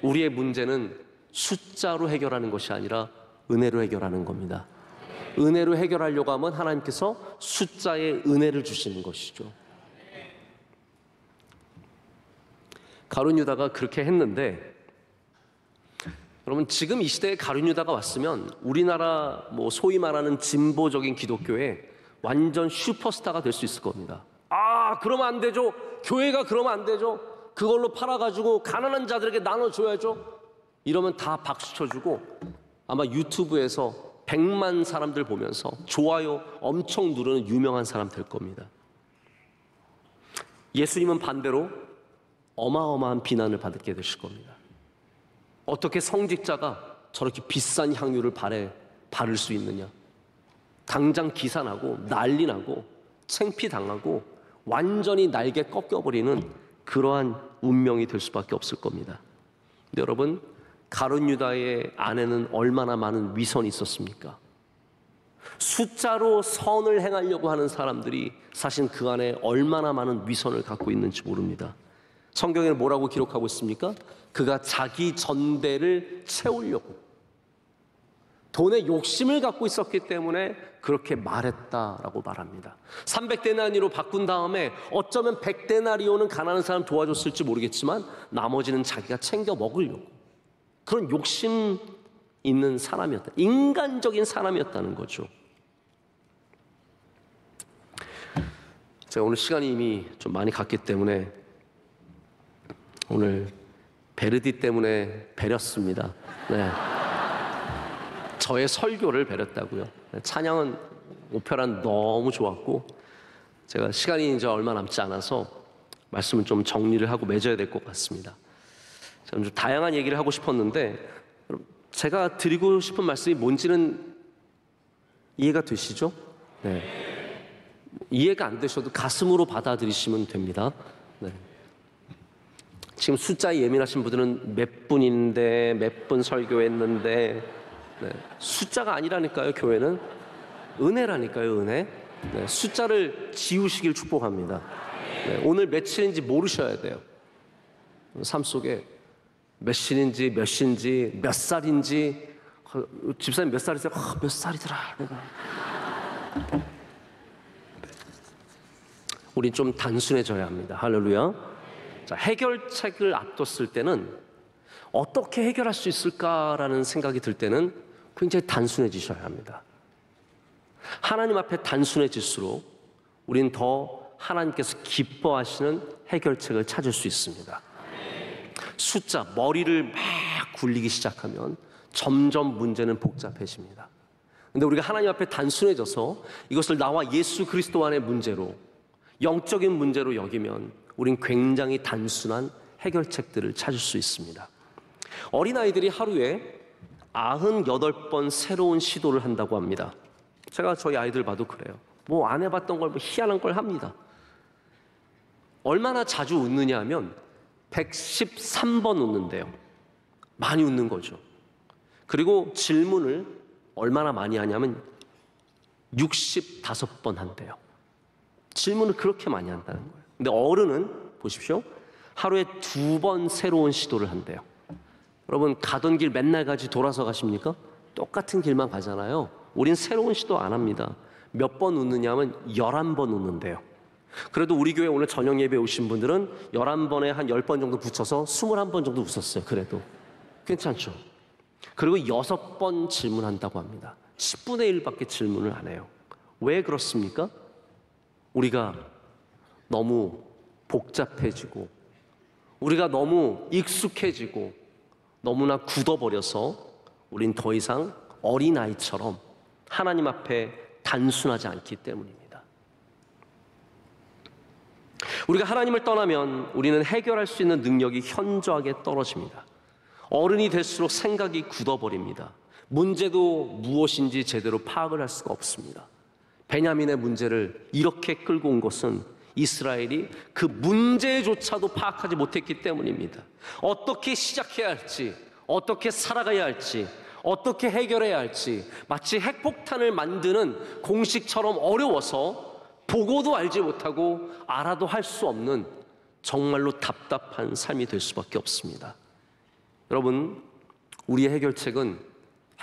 우리의 문제는 숫자로 해결하는 것이 아니라 은혜로 해결하는 겁니다. 은혜로 해결하려고 하면 하나님께서 숫자의 은혜를 주시는 것이죠. 가룟 유다가 그렇게 했는데, 여러분, 지금 이 시대에 가룟 유다가 왔으면 우리나라 소위 말하는 진보적인 기독교에 완전 슈퍼스타가 될 수 있을 겁니다. 아, 그러면 안 되죠. 교회가 그러면 안 되죠. 그걸로 팔아가지고 가난한 자들에게 나눠줘야죠. 이러면 다 박수 쳐주고 아마 유튜브에서 100만 사람들 보면서 좋아요 엄청 누르는 유명한 사람 될 겁니다. 예수님은 반대로 어마어마한 비난을 받게 되실 겁니다. 어떻게 성직자가 저렇게 비싼 향유를 발에 바를 수 있느냐. 당장 기사나고 난리 나고 창피당하고 완전히 날개 꺾여버리는 그러한 운명이 될 수밖에 없을 겁니다. 근데 여러분, 가룟 유다의 안에는 얼마나 많은 위선이 있었습니까? 숫자로 선을 행하려고 하는 사람들이 사실 그 안에 얼마나 많은 위선을 갖고 있는지 모릅니다. 성경에는 뭐라고 기록하고 있습니까? 그가 자기 전대를 채우려고 돈에 욕심을 갖고 있었기 때문에 그렇게 말했다라고 말합니다. 300데나리로 바꾼 다음에 어쩌면 100데나리오는 가난한 사람 도와줬을지 모르겠지만 나머지는 자기가 챙겨 먹으려고 그런 욕심 있는 사람이었다. 인간적인 사람이었다는 거죠. 제가 오늘 시간이 이미 좀 많이 갔기 때문에 오늘 베르디 때문에 배렸습니다. 네. 저의 설교를 배렸다고요. 찬양은 오페라는 너무 좋았고 제가 시간이 이제 얼마 남지 않아서 말씀을 좀 정리를 하고 맺어야 될 것 같습니다. 좀 다양한 얘기를 하고 싶었는데 제가 드리고 싶은 말씀이 뭔지는 이해가 되시죠? 네. 이해가 안 되셔도 가슴으로 받아들이시면 됩니다. 네. 지금 숫자에 예민하신 분들은 몇 분인데 몇 분 설교했는데 네. 숫자가 아니라니까요. 교회는 은혜라니까요. 은혜. 네. 숫자를 지우시길 축복합니다. 네. 오늘 며칠인지 모르셔야 돼요. 삶 속에 몇 시인지 몇 시인지 몇 살인지 집사님 몇 살이세요? 몇 살이더라 내가. 우린 좀 단순해져야 합니다. 할렐루야. 자, 해결책을 앞뒀을 때는 어떻게 해결할 수 있을까라는 생각이 들 때는 굉장히 단순해지셔야 합니다. 하나님 앞에 단순해질수록 우린 더 하나님께서 기뻐하시는 해결책을 찾을 수 있습니다. 숫자, 머리를 막 굴리기 시작하면 점점 문제는 복잡해집니다. 근데 우리가 하나님 앞에 단순해져서 이것을 나와 예수 그리스도 안의 문제로, 영적인 문제로 여기면 우린 굉장히 단순한 해결책들을 찾을 수 있습니다. 어린아이들이 하루에 98번 새로운 시도를 한다고 합니다. 제가 저희 아이들 봐도 그래요. 뭐 안 해봤던 걸 뭐 희한한 걸 합니다. 얼마나 자주 웃느냐 하면 113번 웃는데요. 많이 웃는 거죠. 그리고 질문을 얼마나 많이 하냐면 65번 한대요. 질문을 그렇게 많이 한다는 거예요. 근데 어른은 보십시오. 하루에 2번 새로운 시도를 한대요. 여러분 가던 길 맨날 가지 돌아서 가십니까? 똑같은 길만 가잖아요. 우린 새로운 시도 안 합니다. 몇 번 웃느냐 하면 11번 웃는데요. 그래도 우리 교회 오늘 저녁 예배 오신 분들은 11번에 한 10번 정도 붙여서 21번 정도 웃었어요. 그래도 괜찮죠? 그리고 6번 질문한다고 합니다. 10분의 1밖에 질문을 안 해요. 왜 그렇습니까? 우리가 너무 복잡해지고 우리가 너무 익숙해지고 너무나 굳어버려서 우린 더 이상 어린아이처럼 하나님 앞에 단순하지 않기 때문입니다. 우리가 하나님을 떠나면 우리는 해결할 수 있는 능력이 현저하게 떨어집니다. 어른이 될수록 생각이 굳어버립니다. 문제도 무엇인지 제대로 파악을 할 수가 없습니다. 베냐민의 문제를 이렇게 끌고 온 것은 이스라엘이 그 문제조차도 파악하지 못했기 때문입니다. 어떻게 시작해야 할지, 어떻게 살아가야 할지, 어떻게 해결해야 할지 마치 핵폭탄을 만드는 공식처럼 어려워서 보고도 알지 못하고 알아도 할 수 없는 정말로 답답한 삶이 될 수밖에 없습니다. 여러분, 우리의 해결책은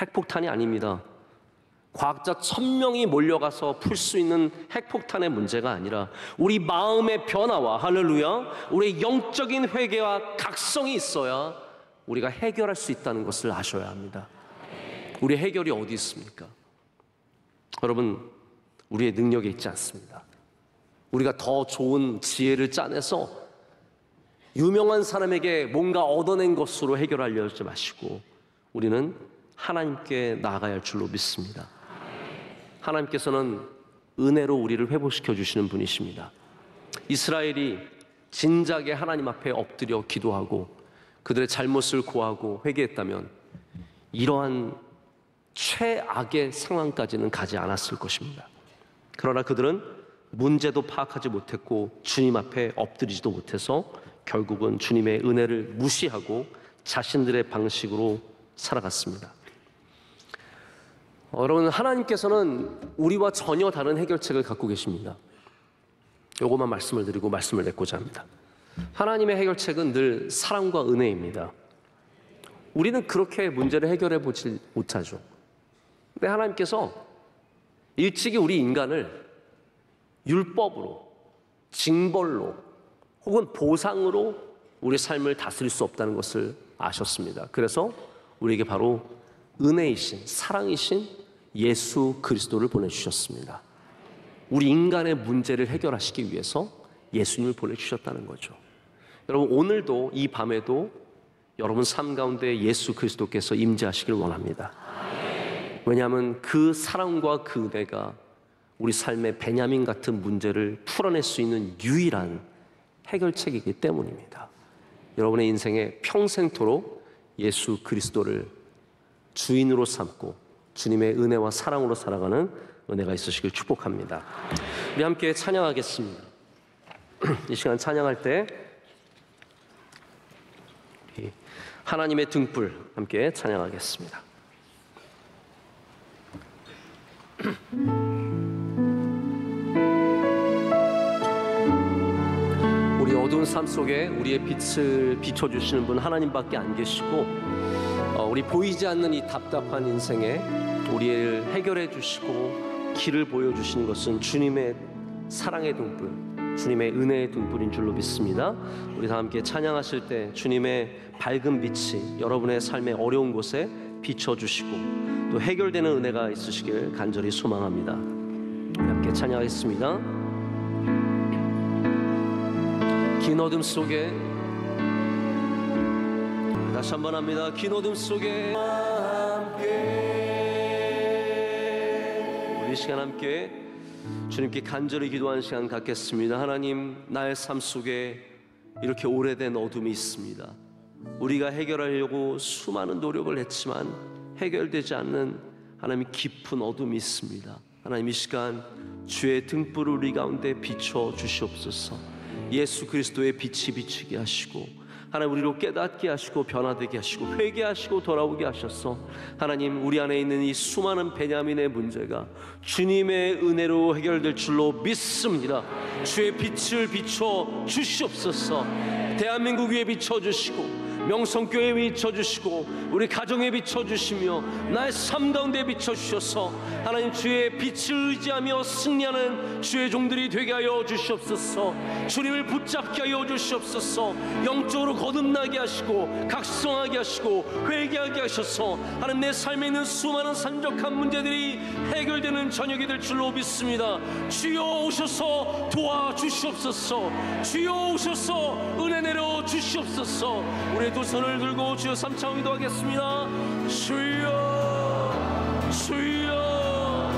핵폭탄이 아닙니다. 과학자 1000명이 몰려가서 풀 수 있는 핵폭탄의 문제가 아니라 우리 마음의 변화와 할렐루야, 우리의 영적인 회개와 각성이 있어야 우리가 해결할 수 있다는 것을 아셔야 합니다. 우리의 해결이 어디 있습니까? 여러분, 우리의 능력에 있지 않습니다. 우리가 더 좋은 지혜를 짜내서 유명한 사람에게 뭔가 얻어낸 것으로 해결하려 하지 마시고 우리는 하나님께 나아가야 할 줄로 믿습니다. 하나님께서는 은혜로 우리를 회복시켜 주시는 분이십니다. 이스라엘이 진작에 하나님 앞에 엎드려 기도하고 그들의 잘못을 고하고 회개했다면 이러한 최악의 상황까지는 가지 않았을 것입니다. 그러나 그들은 문제도 파악하지 못했고 주님 앞에 엎드리지도 못해서 결국은 주님의 은혜를 무시하고 자신들의 방식으로 살아갔습니다. 여러분, 하나님께서는 우리와 전혀 다른 해결책을 갖고 계십니다. 요것만 말씀을 드리고 말씀을 맺고자 합니다. 하나님의 해결책은 늘 사랑과 은혜입니다. 우리는 그렇게 문제를 해결해 보지 못하죠. 근데 하나님께서 일찍이 우리 인간을 율법으로, 징벌로 혹은 보상으로 우리 삶을 다스릴 수 없다는 것을 아셨습니다. 그래서 우리에게 바로 은혜이신, 사랑이신 예수 그리스도를 보내주셨습니다. 우리 인간의 문제를 해결하시기 위해서 예수님을 보내주셨다는 거죠. 여러분, 오늘도 이 밤에도 여러분 삶 가운데 예수 그리스도께서 임재하시길 원합니다. 왜냐하면 그 사랑과 그 은혜가 우리 삶의 베냐민 같은 문제를 풀어낼 수 있는 유일한 해결책이기 때문입니다. 여러분의 인생에 평생토록 예수 그리스도를 주인으로 삼고 주님의 은혜와 사랑으로 살아가는 은혜가 있으시길 축복합니다. 우리 함께 찬양하겠습니다. 이 시간 찬양할 때 하나님의 등불 함께 찬양하겠습니다. 우리 어두운 삶 속에 우리의 빛을 비춰주시는 분 하나님밖에 안 계시고 우리 보이지 않는 이 답답한 인생에 우리를 해결해 주시고 길을 보여주시는 것은 주님의 사랑의 등불, 주님의 은혜의 등불인 줄로 믿습니다. 우리 다 함께 찬양하실 때 주님의 밝은 빛이 여러분의 삶의 어려운 곳에 비춰주시고 또 해결되는 은혜가 있으시길 간절히 소망합니다. 우리 함께 찬양하겠습니다. 긴 어둠 속에 다시 한번 합니다. 긴 어둠 속에 함께 우리 시간 함께 주님께 간절히 기도하는 시간 갖겠습니다. 하나님, 나의 삶 속에 이렇게 오래된 어둠이 있습니다. 우리가 해결하려고 수많은 노력을 했지만 해결되지 않는 하나님 깊은 어둠이 있습니다. 하나님, 이 시간 주의 등불을 우리 가운데 비춰 주시옵소서. 예수 그리스도의 빛이 비치게 하시고 하나님, 우리로 깨닫게 하시고 변화되게 하시고 회개하시고 돌아오게 하셔서 하나님, 우리 안에 있는 이 수많은 베냐민의 문제가 주님의 은혜로 해결될 줄로 믿습니다. 주의 빛을 비춰 주시옵소서. 대한민국 위에 비춰주시고 명성교회에 비춰주시고 우리 가정에 비춰주시며 나의 삶 가운데 비춰주셔서 하나님, 주의 빛을 의지하며 승리하는 주의 종들이 되게 하여 주시옵소서. 주님을 붙잡게 하여 주시옵소서. 영적으로 거듭나게 하시고 각성하게 하시고 회개하게 하셔서 하나님, 내 삶에 있는 수많은 산적한 문제들이 해결되는 저녁이 될 줄로 믿습니다. 주여 오셔서 도와주시옵소서. 주여 오셔서 은혜 내려 주시옵소서. 우리 두 손을 들고 주여 삼창 기도하겠습니다. 주여 주여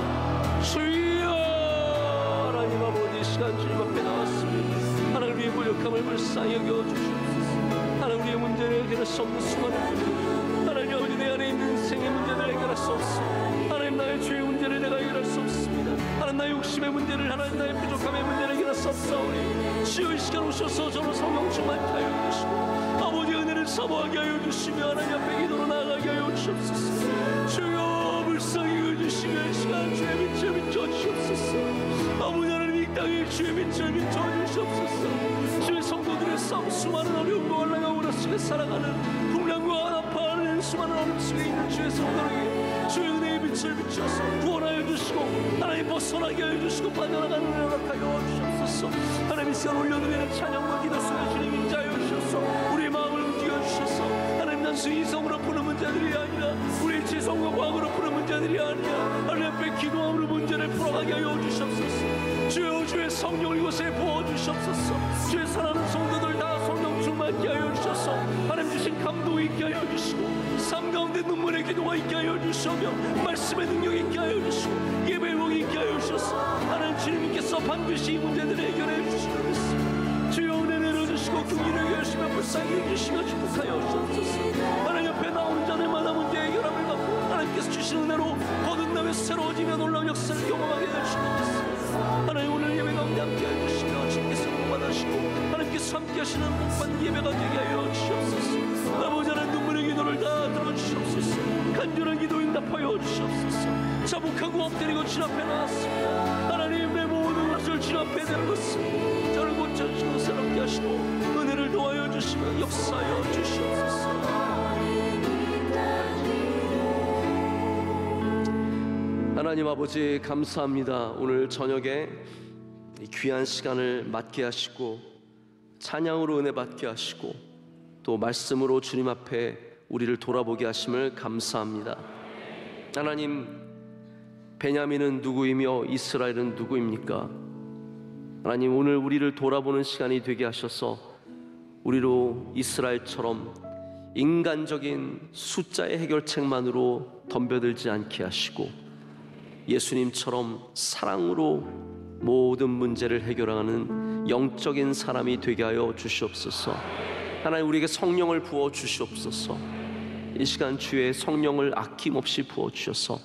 주여. 하나님 아버지, 시간 주님 앞에 나왔습니다. 하나님, 우리의 무력함을 불쌍히 여겨주시옵소서. 하나님, 우리의 문제를 해결할 수 없는 수많은 문제, 하나님 아버지, 내 안에 있는 인생의 문제를 해결할 수 없습니다. 하나님, 나의 죄의 문제를 내가 해결할 수 없습니다. 하나님, 나의 욕심의 문제를, 하나님 나의 부족함의 문제를 해결할 수 없사오니 주여 이 시간 오셔서 저로 성령 충만케 하여 주시고 아버지 은혜를 사모하게 하여 주시며 하나님 앞에 기도로 나아가게 하여 주옵소서. 주여 불쌍히 여주시며 이 시간 주의 빛을 비춰주시옵소서. 아버지 하나님, 이 땅에 주의 빛을 비춰주시옵소서. 주의 성도들의 삶, 수많은 어려움과 올라가고 속에 살아가는 풍랑과 아파하는 수많은 어려움 속에 있는 주의 성도에게 주의 은혜의 빛을 비춰서 구원하여 주시고 하나님 벗어나게 하여 주시고 빠져나가는 은혜를 허락하여 주시옵소서. 하나님, 이 시간 올려드리는 찬양과 기도 속에 주님 임재하여 주셔서 우리의 마음을 움직여 주셔서 하나님, 단순히 이성으로 푸는 문제들이 아니라 우리의 지성과 과학으로 푸는 문제들이 아니라 하나님 앞에 기도함으로 문제를 풀어가게 하여 주시옵소서. 주여 주의 성령을 이곳에 부어주시옵소서. 주의 사랑하는 성도들 다 성령 충만케 하여 주셔서 하나님 주신 감동이 있게 하여 주시고 삶 가운데 눈물의 기도가 있게 하여 주시며 말씀의 능력이 있게 하여 주시고 예배의 복이 있게 하여 주셔서 하나님 주님께서 반드시 이 문제들을 해결해 주시옵소서. 주여 은혜 내려주시고 긍휼히 여기시며 불쌍히 여기시며 축복하여 주옵소서. 하나님 옆에 나오는 자들마다 문제 해결함을 받고 하나님께서 주신 은혜로 거듭나면서 새로워지며 놀라운 역사를 경험하게 해주시옵소서. 하나님 오늘 예배 가운데 함께 해주시며 주님께서 복받으시고 하나님께서 함께 하시는 복받는 예배가 되게 하여 주시옵소서. 아버지 하나님 눈물의 기도를 다 들어주시옵소서. 간절한 기도 응답하여 주시옵소서. 자복하고 엎드리고 주 앞에 나왔습니다. 하나님 내 모든 것을 주 앞에 내려놓습니다. 저를 고쳐주시고 새롭게 하시고 은혜를 도와여 주시며 역사하여 주시옵소서. 하나님 아버지 감사합니다. 오늘 저녁에 이 귀한 시간을 맞게 하시고 찬양으로 은혜 받게 하시고 또 말씀으로 주님 앞에 우리를 돌아보게 하심을 감사합니다. 하나님, 베냐민은 누구이며 이스라엘은 누구입니까? 하나님, 오늘 우리를 돌아보는 시간이 되게 하셔서 우리로 이스라엘처럼 인간적인 숫자의 해결책만으로 덤벼들지 않게 하시고 예수님처럼 사랑으로 모든 문제를 해결하는 영적인 사람이 되게 하여 주시옵소서. 하나님, 우리에게 성령을 부어 주시옵소서. 이 시간 주의 성령을 아낌없이 부어 주셔서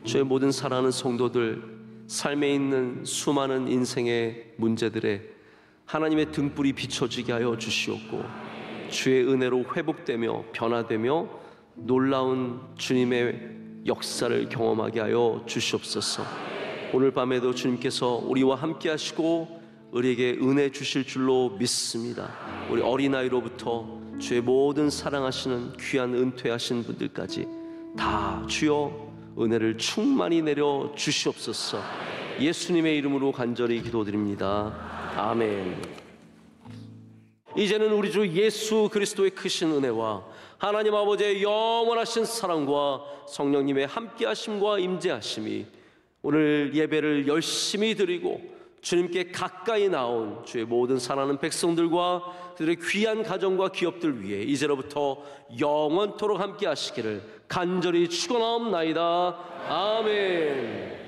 주의 모든 사랑하는 성도들 삶에 있는 수많은 인생의 문제들에 하나님의 등불이 비춰지게 하여 주시옵고 주의 은혜로 회복되며 변화되며 놀라운 주님의 역사를 경험하게 하여 주시옵소서. 오늘 밤에도 주님께서 우리와 함께 하시고 우리에게 은혜 주실 줄로 믿습니다. 우리 어린아이로부터 주의 모든 사랑하시는 귀한 은퇴하신 분들까지 다 주여 은혜를 충만히 내려 주시옵소서. 예수님의 이름으로 간절히 기도드립니다. 아멘. 이제는 우리 주 예수 그리스도의 크신 은혜와 하나님 아버지의 영원하신 사랑과 성령님의 함께하심과 임재하심이 오늘 예배를 열심히 드리고 주님께 가까이 나온 주의 모든 사랑하는 백성들과 그들의 귀한 가정과 기업들 위해 이제로부터 영원토록 함께 하시기를 간절히 축원하옵나이다. 아멘.